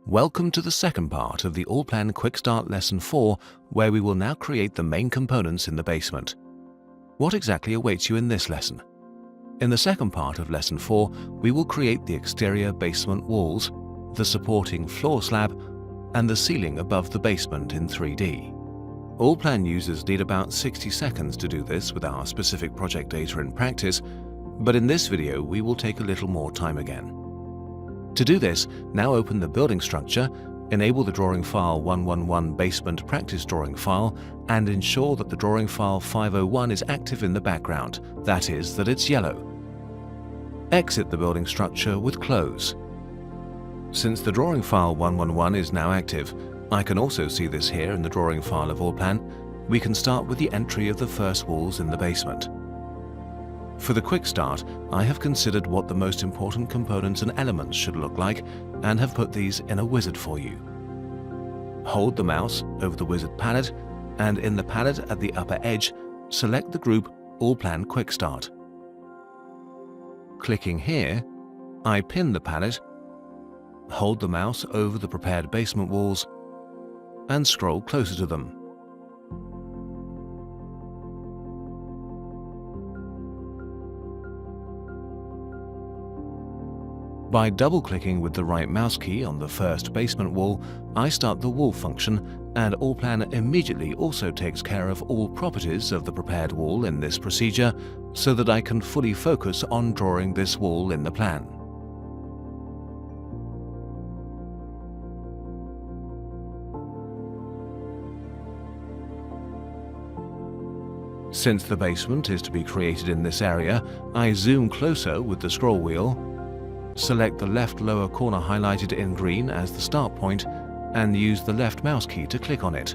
Welcome to the second part of the Allplan QuickStart Lesson 4, where we will now create the main components in the basement. What exactly awaits you in this lesson? In the second part of Lesson 4, we will create the exterior basement walls, the supporting floor slab, and the ceiling above the basement in 3D. Allplan users need about 60 seconds to do this with our specific project data in practice, but in this video we will take a little more time again. To do this, now open the building structure, enable the drawing file 111 basement practice drawing file, and ensure that the drawing file 501 is active in the background, that is, that it's yellow. Exit the building structure with close. Since the drawing file 111 is now active, I can also see this here in the drawing file of Allplan, we can start with the entry of the first walls in the basement. For the quick start, I have considered what the most important components and elements should look like and have put these in a wizard for you. Hold the mouse over the wizard palette, and in the palette at the upper edge, select the group Allplan QuickStart. Clicking here, I pin the palette, hold the mouse over the prepared basement walls, and scroll closer to them. By double-clicking with the right mouse key on the first basement wall, I start the wall function, and Allplan immediately also takes care of all properties of the prepared wall in this procedure so that I can fully focus on drawing this wall in the plan. Since the basement is to be created in this area, I zoom closer with the scroll wheel, select the left lower corner highlighted in green as the start point, and use the left mouse key to click on it.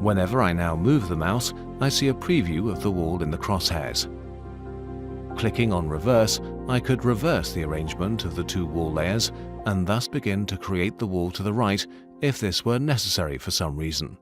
Whenever I now move the mouse, I see a preview of the wall in the crosshairs. Clicking on reverse, I could reverse the arrangement of the two wall layers and thus begin to create the wall to the right if this were necessary for some reason.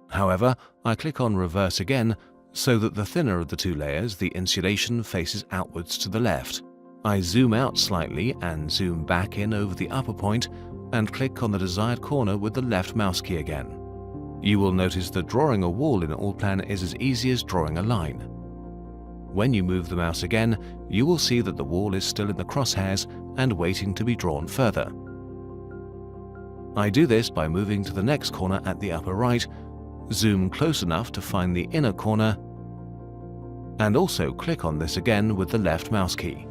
However, I click on reverse again so that the thinner of the two layers, the insulation, faces outwards to the left. I zoom out slightly and zoom back in over the upper point and click on the desired corner with the left mouse key again. You will notice that drawing a wall in Allplan is as easy as drawing a line. When you move the mouse again, you will see that the wall is still in the crosshairs and waiting to be drawn further. I do this by moving to the next corner at the upper right, zoom close enough to find the inner corner, and also click on this again with the left mouse key.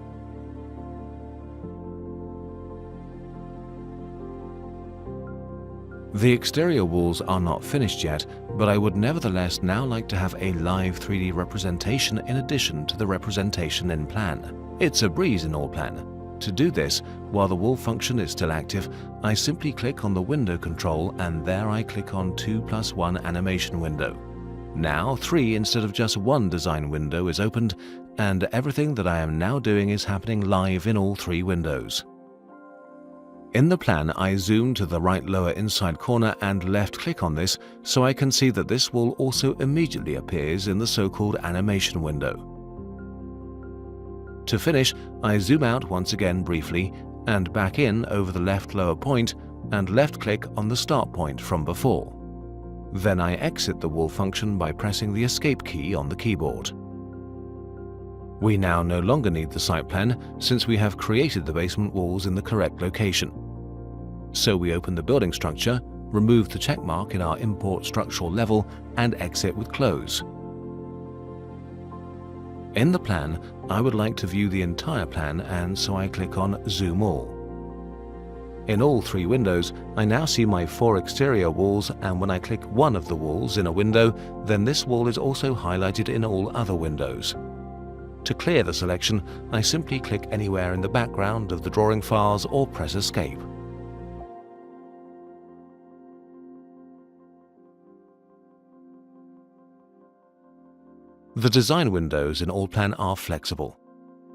The exterior walls are not finished yet, but I would nevertheless now like to have a live 3D representation in addition to the representation in plan. It's a breeze in Allplan. To do this, while the wall function is still active, I simply click on the window control and there I click on 2+1 animation window. Now 3 instead of just 1 design window is opened, and everything that I am now doing is happening live in all 3 windows. In the plan, I zoom to the right lower inside corner and left-click on this so I can see that this wall also immediately appears in the so-called animation window. To finish, I zoom out once again briefly and back in over the left lower point and left-click on the start point from before. Then I exit the wall function by pressing the escape key on the keyboard. We now no longer need the site plan since we have created the basement walls in the correct location. So we open the building structure, remove the checkmark in our import structural level, and exit with close. In the plan, I would like to view the entire plan, and so I click on Zoom All. In all 3 windows, I now see my 4 exterior walls, and when I click one of the walls in a window, then this wall is also highlighted in all other windows. To clear the selection, I simply click anywhere in the background of the drawing files or press Escape. The design windows in Allplan are flexible.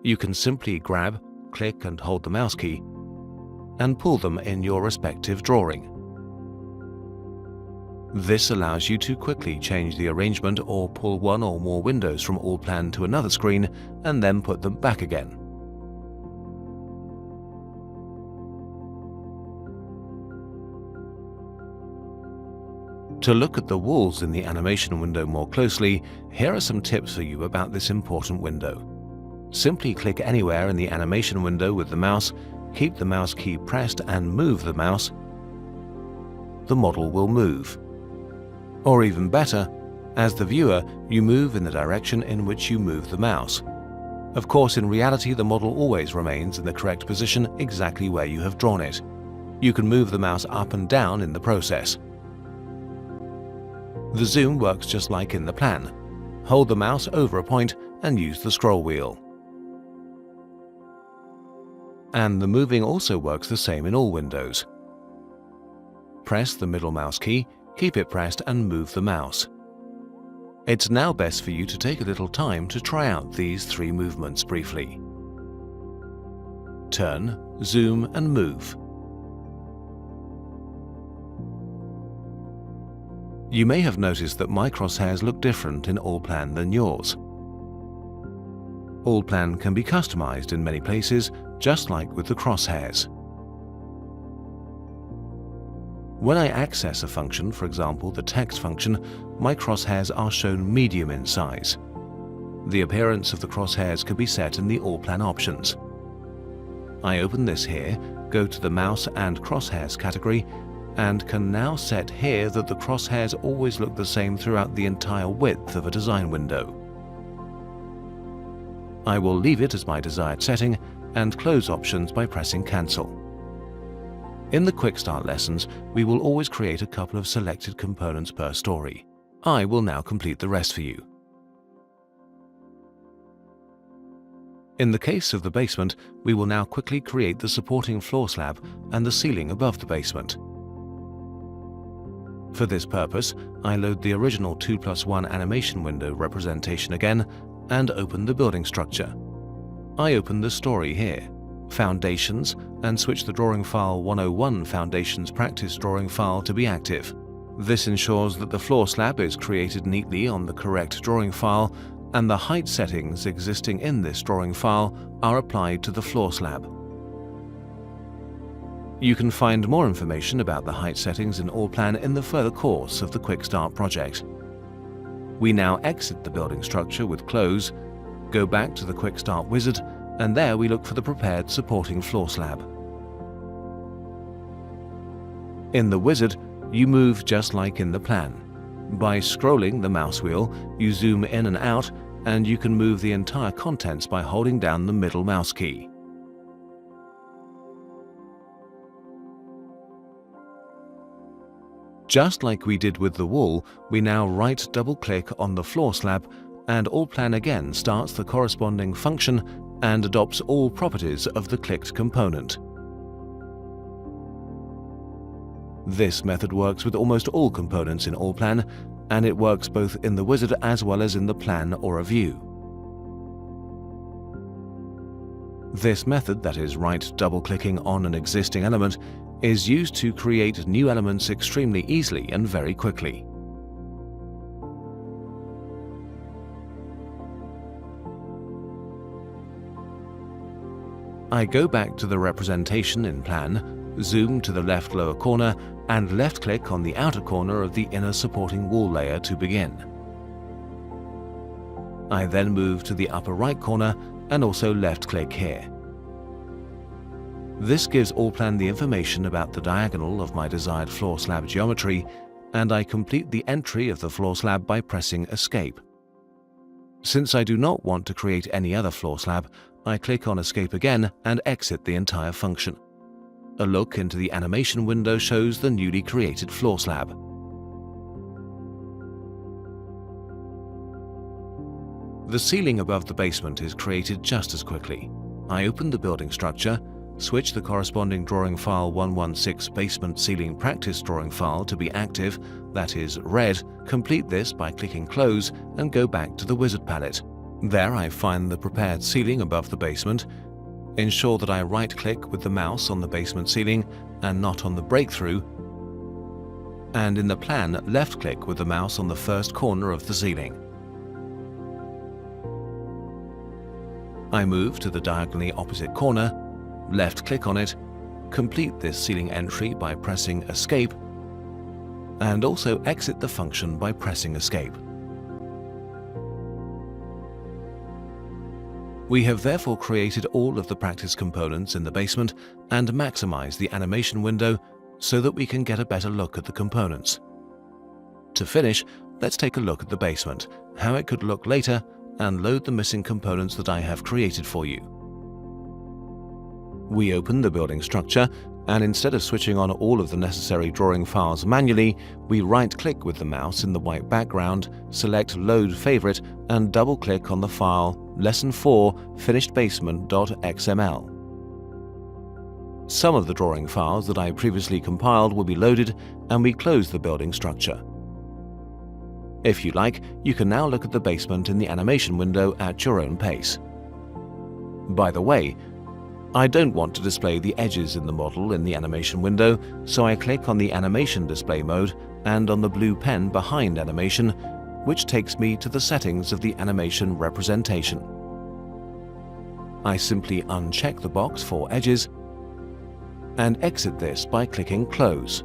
You can simply grab, click and hold the mouse key and pull them in your respective drawing. This allows you to quickly change the arrangement or pull one or more windows from Allplan to another screen and then put them back again. To look at the walls in the animation window more closely, here are some tips for you about this important window. Simply click anywhere in the animation window with the mouse, keep the mouse key pressed and move the mouse. The model will move. Or even better, as the viewer, you move in the direction in which you move the mouse. Of course, in reality, the model always remains in the correct position exactly where you have drawn it. You can move the mouse up and down in the process. The zoom works just like in the plan. Hold the mouse over a point and use the scroll wheel. And the moving also works the same in all windows. Press the middle mouse key, keep it pressed and move the mouse. It's now best for you to take a little time to try out these three movements briefly. Turn, zoom and move. You may have noticed that my crosshairs look different in Allplan than yours. Allplan can be customized in many places, just like with the crosshairs. When I access a function, for example the text function, my crosshairs are shown medium in size. The appearance of the crosshairs can be set in the Allplan options. I open this here, go to the Mouse and Crosshairs category, and can now set here that the crosshairs always look the same throughout the entire width of a design window. I will leave it as my desired setting and close options by pressing Cancel. In the QuickStart lessons, we will always create a couple of selected components per story. I will now complete the rest for you. In the case of the basement, we will now quickly create the supporting floor slab and the ceiling above the basement. For this purpose, I load the original 2+1 animation window representation again and open the building structure. I open the story here, Foundations, and switch the drawing file 101 Foundations Practice drawing file to be active. This ensures that the floor slab is created neatly on the correct drawing file and the height settings existing in this drawing file are applied to the floor slab. You can find more information about the height settings in Allplan in the further course of the QuickStart project. We now exit the building structure with Close, go back to the QuickStart wizard, and there we look for the prepared supporting floor slab. In the wizard, you move just like in the plan. By scrolling the mouse wheel, you zoom in and out, and you can move the entire contents by holding down the middle mouse key. Just like we did with the wall, we now right double-click on the floor slab, and Allplan again starts the corresponding function and adopts all properties of the clicked component. This method works with almost all components in Allplan, and it works both in the wizard as well as in the plan or a view. This method, that is right double-clicking on an existing element, is used to create new elements extremely easily and very quickly. I go back to the representation in plan, zoom to the left lower corner, and left-click on the outer corner of the inner supporting wall layer to begin. I then move to the upper right corner and also left-click here. This gives Allplan the information about the diagonal of my desired floor slab geometry, and I complete the entry of the floor slab by pressing Escape. Since I do not want to create any other floor slab, I click on Escape again and exit the entire function. A look into the animation window shows the newly created floor slab. The ceiling above the basement is created just as quickly. I open the building structure, switch the corresponding drawing file 116 basement ceiling practice drawing file to be active, that is red, complete this by clicking Close and go back to the wizard palette. There I find the prepared ceiling above the basement, ensure that I right-click with the mouse on the basement ceiling and not on the breakthrough, and in the plan left-click with the mouse on the first corner of the ceiling. I move to the diagonally opposite corner, left-click on it, complete this ceiling entry by pressing Escape, and also exit the function by pressing Escape. We have therefore created all of the practice components in the basement and maximized the animation window so that we can get a better look at the components. To finish, let's take a look at the basement, how it could look later, and load the missing components that I have created for you. We open the building structure, and instead of switching on all of the necessary drawing files manually, we right-click with the mouse in the white background, select Load Favorite, and double-click on the file Lesson 4 finishedbasement.xml. Some of the drawing files that I previously compiled will be loaded, and we close the building structure. If you like, you can now look at the basement in the animation window at your own pace. By the way, I don't want to display the edges in the model in the animation window, so I click on the Animation Display mode and on the blue pen behind Animation, which takes me to the settings of the animation representation. I simply uncheck the box for edges and exit this by clicking Close.